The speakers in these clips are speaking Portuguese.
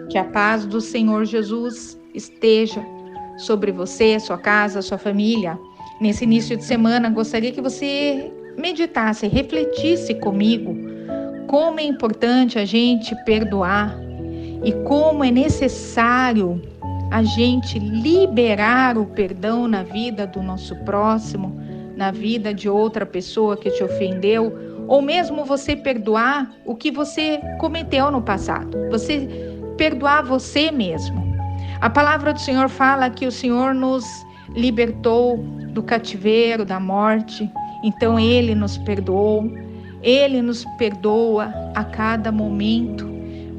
Que a paz do Senhor Jesus esteja sobre você, sua casa, sua família. Nesse início de semana, gostaria que você meditasse, refletisse comigo como é importante a gente perdoar e como é necessário a gente liberar o perdão na vida do nosso próximo, na vida de outra pessoa que te ofendeu, ou mesmo você perdoar o que você cometeu no passado, você perdoar você mesmo. A palavra do Senhor fala que o Senhor nos libertou do cativeiro, da morte, então Ele nos perdoou, Ele nos perdoa a cada momento,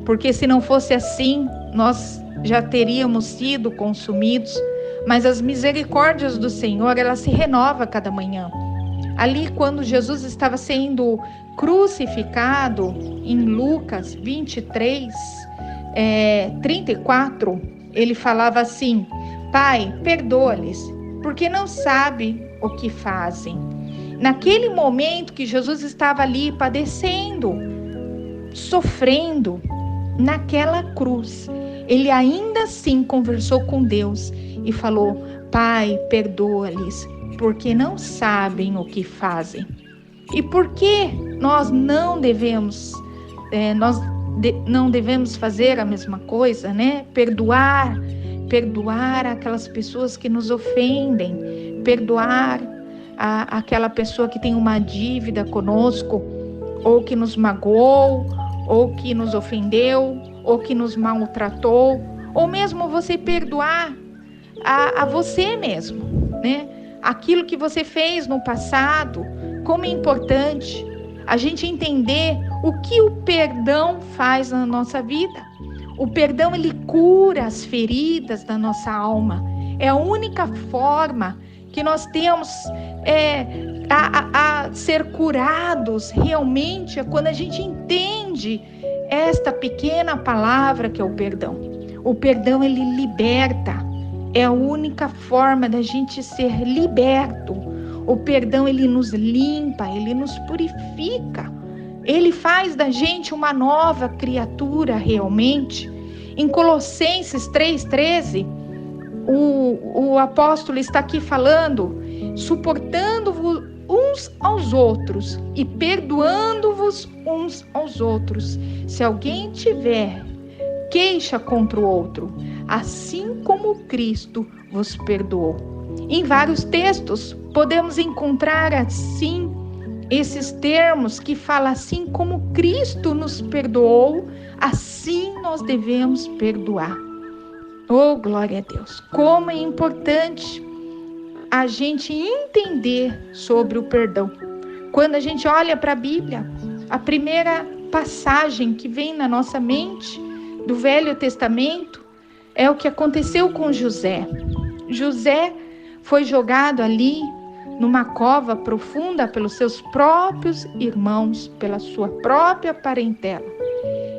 porque se não fosse assim, nós já teríamos sido consumidos, mas as misericórdias do Senhor, elas se renovam a cada manhã. Ali, quando Jesus estava sendo crucificado, em Lucas 23, 34, ele falava assim: Pai, perdoa-lhes, porque não sabem o que fazem. Naquele momento que Jesus estava ali padecendo, sofrendo, naquela cruz, ele ainda assim conversou com Deus e falou: Pai, perdoa-lhes, porque não sabem o que fazem. E por que nós não devemos fazer a mesma coisa, né? Perdoar aquelas pessoas que nos ofendem, perdoar aquela pessoa que tem uma dívida conosco, ou que nos magoou, ou que nos ofendeu, ou que nos maltratou, ou mesmo você perdoar a você mesmo, né? Aquilo que você fez no passado. Como é importante a gente entender o que o perdão faz na nossa vida. O perdão, ele cura as feridas da nossa alma. É a única forma que nós temos a ser curados realmente, é quando a gente entende esta pequena palavra que é o perdão. O perdão, ele liberta. É a única forma da gente ser liberto. O perdão, ele nos limpa, ele nos purifica. Ele faz da gente uma nova criatura realmente. Em Colossenses 3,13, o apóstolo está aqui falando: suportando-vos uns aos outros e perdoando-vos uns aos outros, se alguém tiver queixa contra o outro, assim como Cristo vos perdoou. Em vários textos podemos encontrar assim esses termos que falam: assim como Cristo nos perdoou, assim nós devemos perdoar. Oh, glória a Deus! Como é importante a gente entender sobre o perdão. Quando a gente olha para a Bíblia, a primeira passagem que vem na nossa mente do Velho Testamento é o que aconteceu com José. José foi jogado ali numa cova profunda pelos seus próprios irmãos, pela sua própria parentela.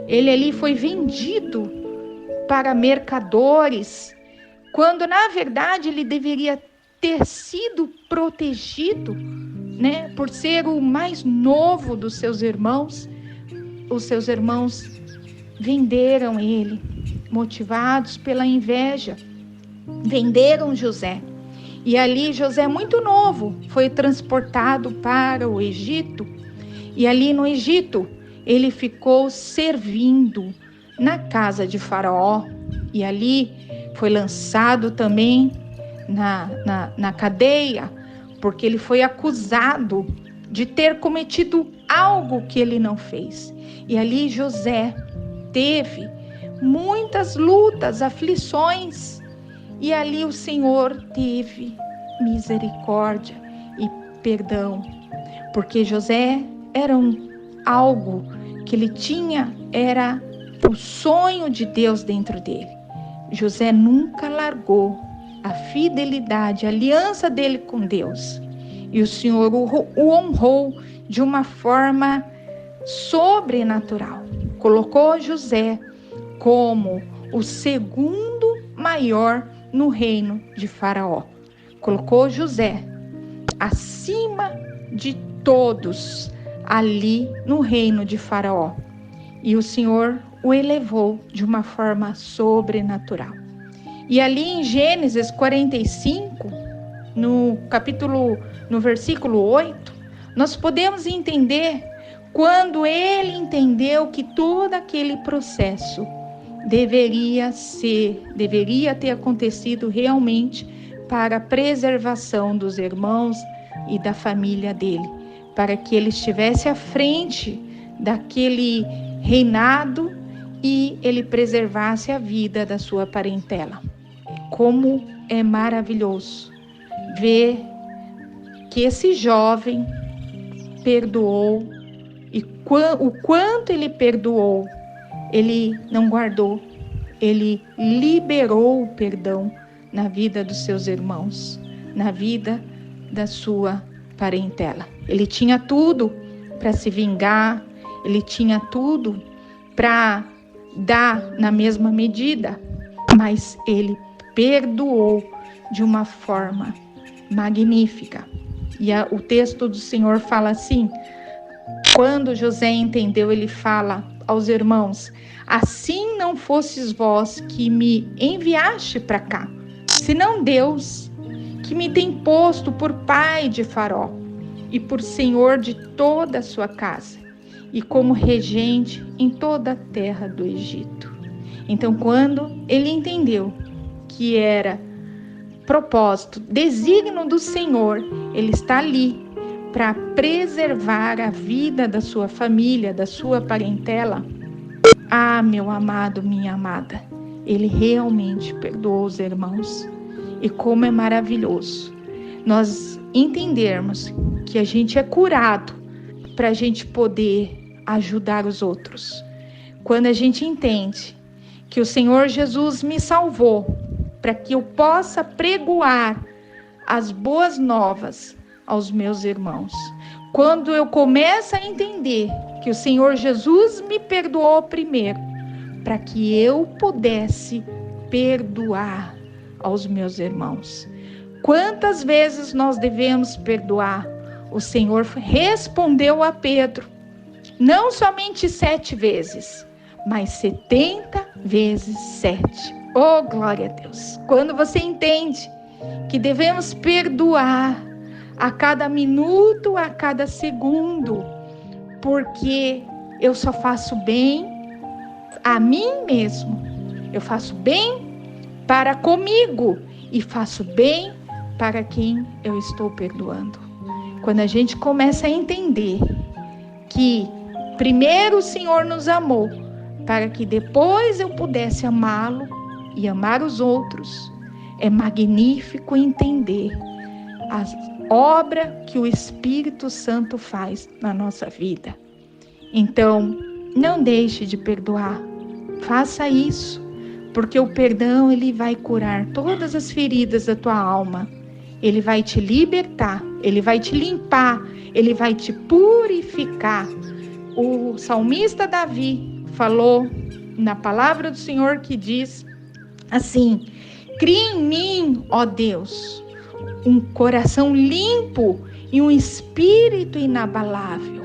Ele ali foi vendido para mercadores, quando na verdade ele deveria ter sido protegido, né, por ser o mais novo dos seus irmãos. Os seus irmãos venderam ele, motivados pela inveja, venderam José. E ali José, muito novo, foi transportado para o Egito. E ali no Egito, ele ficou servindo na casa de Faraó. E ali foi lançado também na cadeia, porque ele foi acusado de ter cometido algo que ele não fez. E ali José teve muitas lutas, aflições, e ali o Senhor teve misericórdia e perdão, porque José era algo que ele tinha, era o sonho de Deus dentro dele. José nunca largou a fidelidade, a aliança dele com Deus, e o Senhor o honrou de uma forma sobrenatural. Colocou José como o segundo maior no reino de Faraó. Colocou José acima de todos ali no reino de Faraó. E o Senhor o elevou de uma forma sobrenatural. E ali em Gênesis 45, no versículo 8, nós podemos entender quando ele entendeu que todo aquele processo deveria ter acontecido realmente para a preservação dos irmãos e da família dele, para que ele estivesse à frente daquele reinado e ele preservasse a vida da sua parentela. Como é maravilhoso ver que esse jovem perdoou, e o quanto ele perdoou, ele não guardou, ele liberou o perdão na vida dos seus irmãos, na vida da sua parentela. Ele tinha tudo para se vingar, ele tinha tudo para dar na mesma medida, mas ele perdoou de uma forma magnífica. E o texto do Senhor fala assim, quando José entendeu, ele fala aos irmãos: assim não fostes vós que me enviaste para cá, senão Deus, que me tem posto por pai de Faraó e por senhor de toda a sua casa, e como regente em toda a terra do Egito. Então, quando ele entendeu que era propósito, desígnio do Senhor, ele está ali para preservar a vida da sua família, da sua parentela. Ah, meu amado, minha amada, ele realmente perdoou os irmãos. E como é maravilhoso nós entendermos que a gente é curado para a gente poder ajudar os outros. Quando a gente entende que o Senhor Jesus me salvou para que eu possa pregoar as boas novas aos meus irmãos. Quando eu começo a entender que o Senhor Jesus me perdoou primeiro, para que eu pudesse perdoar aos meus irmãos. Quantas vezes nós devemos perdoar? O Senhor respondeu a Pedro, não somente 7 vezes, mas 70 vezes 7. Oh, glória a Deus! Quando você entende que devemos perdoar a cada minuto, a cada segundo, porque eu só faço bem a mim mesmo, eu faço bem para comigo e faço bem para quem eu estou perdoando. Quando a gente começa a entender que primeiro o Senhor nos amou, para que depois eu pudesse amá-lo e amar os outros, é magnífico entender a obra que o Espírito Santo faz na nossa vida. Então, não deixe de perdoar, faça isso, porque o perdão ele vai curar todas as feridas da tua alma, ele vai te libertar, ele vai te limpar, ele vai te purificar. O salmista Davi falou na palavra do Senhor que diz assim: cria em mim, ó Deus, um coração limpo e um espírito inabalável.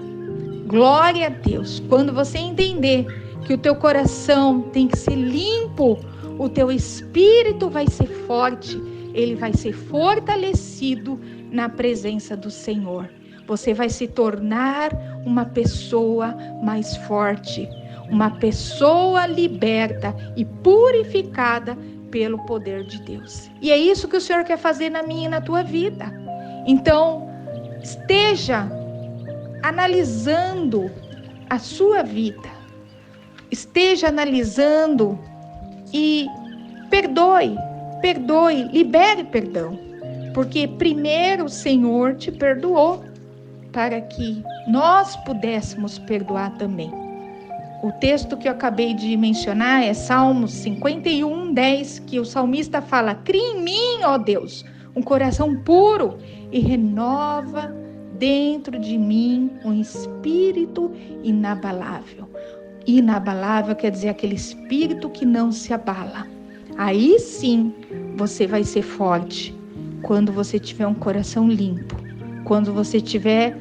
Glória a Deus. Quando você entender que o teu coração tem que ser limpo, o teu espírito vai ser forte, ele vai ser fortalecido na presença do Senhor. Você vai se tornar uma pessoa mais forte, uma pessoa liberta e purificada pelo poder de Deus. E é isso que o Senhor quer fazer na minha e na tua vida. Então, esteja analisando a sua vida. Esteja analisando e perdoe, libere perdão. Porque primeiro o Senhor te perdoou para que nós pudéssemos perdoar também. O texto que eu acabei de mencionar é Salmos 51:10, que o salmista fala: cria em mim, ó Deus, um coração puro e renova dentro de mim um espírito inabalável. Inabalável quer dizer aquele espírito que não se abala. Aí sim você vai ser forte, quando você tiver um coração limpo, quando você tiver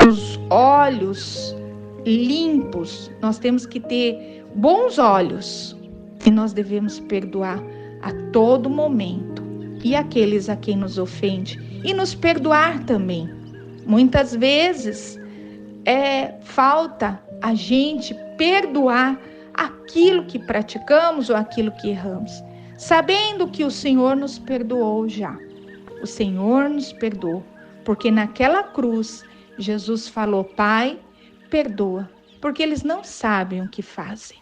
os olhos limpos. Nós temos que ter bons olhos e nós devemos perdoar a todo momento e aqueles a quem nos ofende e nos perdoar também. Muitas vezes falta a gente perdoar aquilo que praticamos ou aquilo que erramos, sabendo que o Senhor nos perdoou já. O Senhor nos perdoou, porque naquela cruz Jesus falou: Pai, perdoa, porque eles não sabem o que fazem.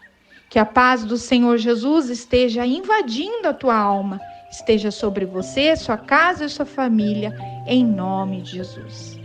Que a paz do Senhor Jesus esteja invadindo a tua alma, esteja sobre você, sua casa e sua família, em nome de Jesus.